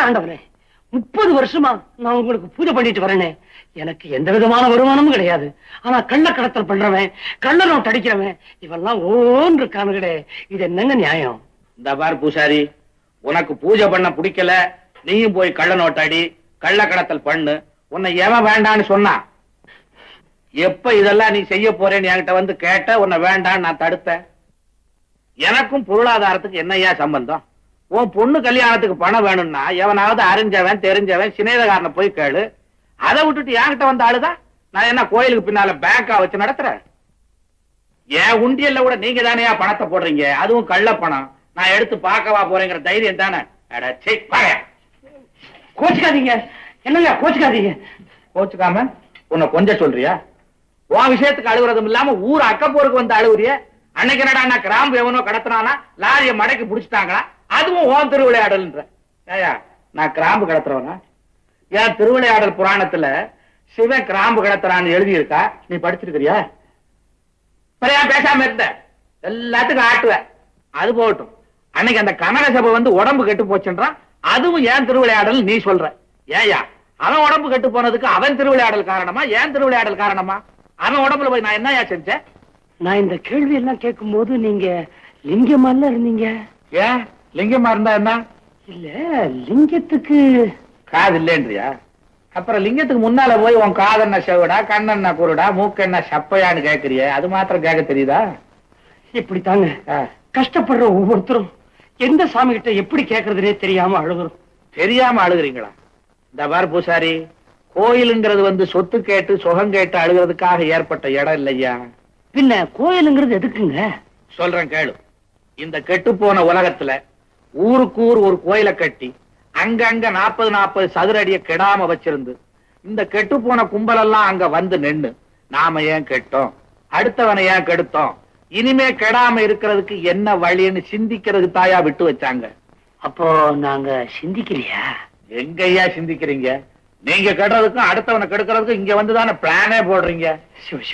ஆண்டவனே, 30 வருஷமா நான் உங்களுக்கு பூஜை பண்ணிட்டு வரேனே, எனக்கு எந்த விதமான வருமானமும் கிடையாது. ஆனா கள்ளக்கடத்தல் பண்றவன், கள்ள நோட்டு அடிக்கிறவன் இவெல்லாம் ஓன் இருக்கானுங்களே, இது என்னங்க நியாயம்? இந்த பார் பூசாரி, உனக்கு பூஜை பண்ண பிடிக்கல, நீயும் போய் கள்ள நோட்டாடி கள்ள கடத்தல் பண்ணு. உன்னை எவன் வேண்டான்னு சொன்னா? எப்ப இதெல்லாம் நீ செய்ய போறேன்னு என்கிட்ட வந்து கேட்ட, உன்னை வேண்டான்னு நான் தடுத்தேன். எனக்கும் பொருளாதாரத்துக்கு என்னையா சம்பந்தம்? உன் பொண்ணு கல்யாணத்துக்கு பணம் வேணும்னா எவனாவது அறிஞ்சவன் தெரிஞ்சவன் சிநேகக்காரனை போய் கேளு. அதை விட்டுட்டு என்கிட்ட வந்த ஆளுதான் நான் என்ன கோயிலுக்கு பின்னால பேங்கா வச்சு நடத்துறேன்? என் உண்டியல்ல கூட நீங்க தானே பணத்தை போடுறீங்க, அதுவும் கள்ள பணம். நான் எடுத்து பார்க்கவா போறேங்கிற தைரியம் தானே? கோச்சுக்காதீங்க, என்னங்க கோச்சுக்காதீங்க. கோச்சுக்காம உன்னை கொஞ்சம் சொல்றியா? உன் விஷயத்துக்கு அழுகுறதும் இல்லாம ஊர் அக்கப்போருக்கு வந்து அழுகுறிய. அன்னைக்கு என்னடா கிராம்பு எவனோ கடத்தினானா லாரிய மடக்கி புடிச்சிட்டாங்களா, அதுவும் ஓன் திருவிளையாடல்ன்ற. ஏயா, நான் கிராம்பு கடத்துறவனா? ஏன் திருவிளையாடல் புராணத்துல சிவன் கிராம்பு கடத்துறான்னு எழுதி இருக்கா? நீ படிச்சிருக்கிறியா? பேசாம இருந்த எல்லாத்துக்கும் ஆட்டுவேன். அது போகட்டும், அன்னைக்கு அந்த கனக சபை வந்து உடம்பு கெட்டு போச்சுன்றான், அதுவும் ஏன் திருவிளையாடல் நீ சொல்ற. ஏயா, அவன் உடம்பு கெட்டு போனதுக்கு அவன் திருவிளையாடல் காரணமா, ஏன் திருவிளையாடல் காரணமா? அவன் உடம்புல போய் நான் என்னையா செஞ்சேன்? நான் இந்த கேள்வி எல்லாம் கேட்கும் போது நீங்க லிங்கமால இருந்தீங்க. ஏன் லிங்கமா இருந்தா என்ன? இல்ல, லிங்கத்துக்கு காது இல்லைன்றியா? அப்புறம் லிங்கத்துக்கு முன்னால போய் உன் காதென்ன செவடா, கண்ணென்ன குருடா, மூக்கென்ன சப்பையான்னு கேக்குறிய, அது மாத்திரம் கேட்க தெரியுதா? இப்படித்தாங்க கஷ்டப்படுற ஒவ்வொருத்தரும் எந்த சாமி கிட்ட எப்படி கேட்கறதுனே தெரியாம அழுகுறோம். தெரியாம அழுகுறீங்களா? இந்த பார் பூசாரி, கோயிலுங்கிறது வந்து சொத்து கேட்டு சுகம் கேட்டு அழுகிறதுக்காக ஏற்பட்ட இடம் இல்லையா? பின்ன கோயிலுங்கிறது எதுக்குங்க? சொல்றேன் கேளு. இந்த கெட்டு போன உலகத்துல ஊருக்கு ஊர் ஒரு கோயிலை கட்டி அங்கங்க 40 சதுர அடிய கெடாம வச்சிருந்து இந்த கெட்டு போன கும்பல் எல்லாம் அங்க வந்து நின்னு, நாம ஏன் கெட்டோம், அடுத்தவனை ஏன் கெடுத்தோம், இனிமே கெடாம இருக்கிறதுக்கு என்ன வழின்னு சிந்திக்கிறதுக்கு தாயா விட்டு வச்சாங்க. அப்போ நாங்க சிந்திக்கலையா? எங்கய்யா சிந்திக்கிறீங்க? நீங்க கெடுறதுக்கும் அடுத்தவனை கெடுக்கிறதுக்கும் இங்க வந்துதானே பிளானே போடுறீங்க.